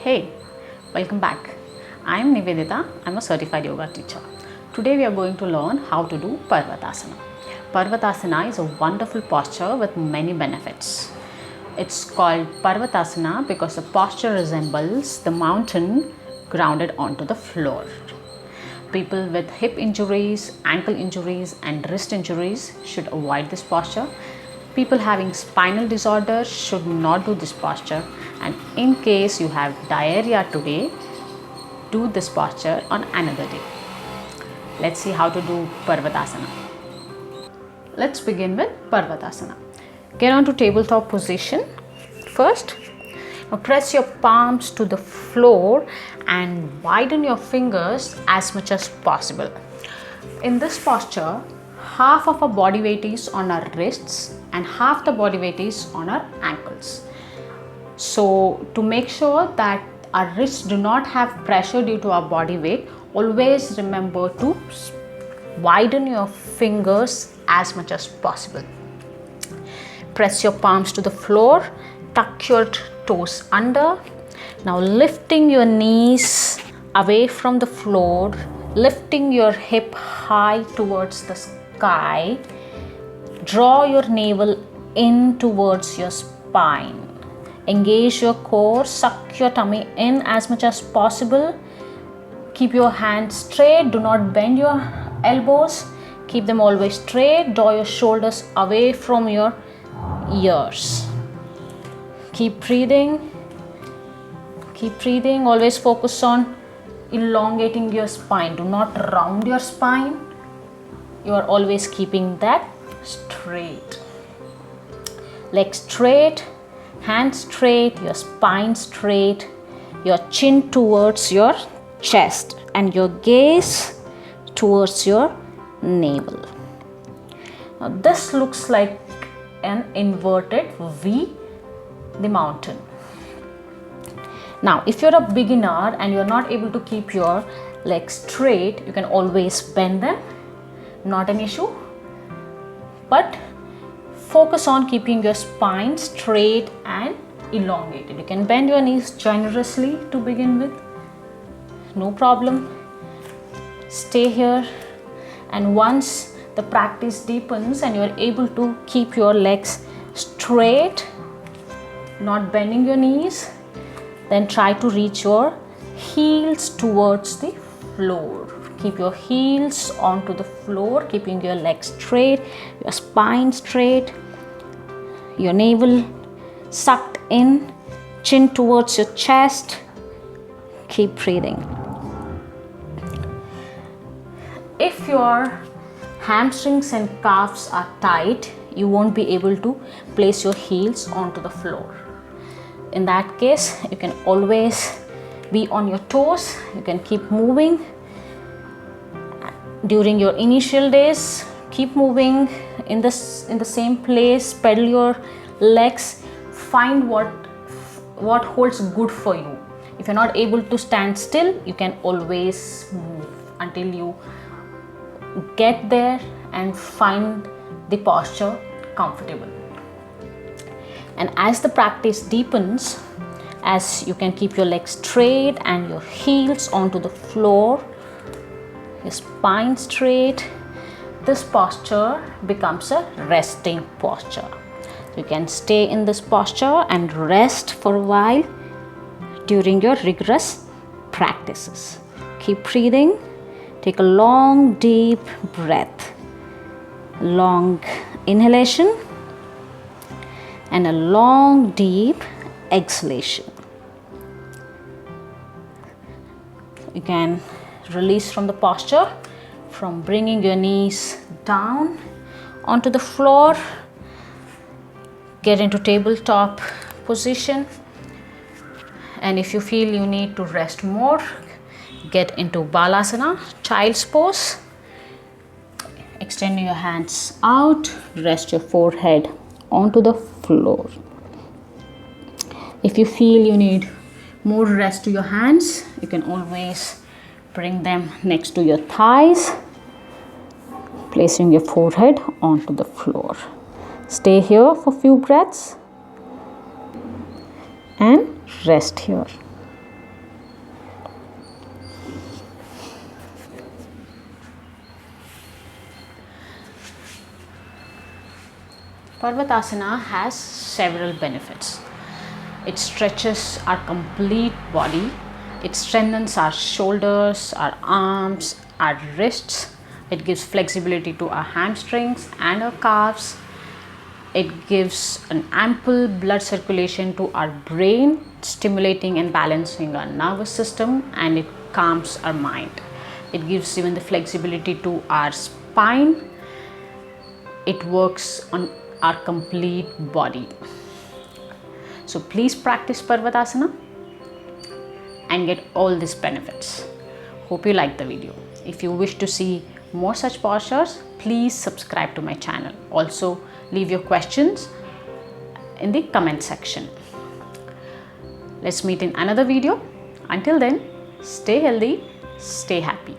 Hey, welcome back. I am Nivedita. I am a certified yoga teacher. Today we are going to learn how to do Parvatasana. Parvatasana is a wonderful posture with many benefits. It's called Parvatasana because the posture resembles the mountain grounded onto the floor. People with hip injuries, ankle injuries and wrist injuries should avoid this posture. People having spinal disorder should not do this posture, and in case you have diarrhea today, do this posture on another day. Let's see how to do Parvatasana. Let's begin with Parvatasana. Get onto tabletop position first. Now press your palms to the floor and widen your fingers as much as possible. In this posture, half of our body weight is on our wrists and half the body weight is on our ankles. So to make sure that our wrists do not have pressure due to our body weight, always remember to widen your fingers as much as possible. Press your palms to the floor, tuck your toes under. Now lifting your knees away from the floor, lifting your hip high towards the sky. Draw your navel in towards your spine. Engage your core, suck your tummy in as much as possible. Keep your hands straight, do not bend your elbows. Keep them always straight. Draw your shoulders away from your ears. Keep breathing. Keep breathing. Always focus on elongating your spine. Do not round your spine. You are always keeping that straight. Legs straight, hands straight, your spine straight, your chin towards your chest and your gaze towards your navel. Now this looks like an inverted V, the mountain. Now if you're a beginner and you're not able to keep your legs straight, you can always bend them, not an issue. But focus on keeping your spine straight and elongated. You can bend your knees generously to begin with, no problem. Stay here, and once the practice deepens and you are able to keep your legs straight, not bending your knees, then try to reach your heels towards the floor. Keep your heels onto the floor, keeping your legs straight, your spine straight, your navel sucked in, chin towards your chest. Keep breathing. If your hamstrings and calves are tight, you won't be able to place your heels onto the floor. In that case, you can always be on your toes. You can keep moving. During your initial days, keep moving in the same place, pedal your legs, find what holds good for you. If you're not able to stand still, you can always move until you get there and find the posture comfortable. And as the practice deepens, as you can keep your legs straight and your heels onto the floor, your spine straight, this posture becomes a resting posture. You can stay in this posture and rest for a while during your rigorous practices. Keep breathing. Take a long deep breath. Long inhalation and a long deep exhalation. You can release from the posture from bringing your knees down onto the floor. Get into tabletop position, and if you feel you need to rest more, get into Balasana, child's pose. Extend your hands out, rest your forehead onto the floor. If you feel you need more rest to your hands, you can always bring them next to your thighs, placing your forehead onto the floor. Stay here for a few breaths and rest here. Parvatasana has several benefits. It stretches our complete body. It strengthens our shoulders, our arms, our wrists. It gives flexibility to our hamstrings and our calves. It gives an ample blood circulation to our brain, stimulating and balancing our nervous system, and it calms our mind. It gives even the flexibility to our spine. It works on our complete body. So please practice Parvatasana and get all these benefits. Hope you liked the video. If you wish to see more such postures, please subscribe to my channel. Also, leave your questions in the comment section. Let's meet in another video. Until then, stay healthy, stay happy.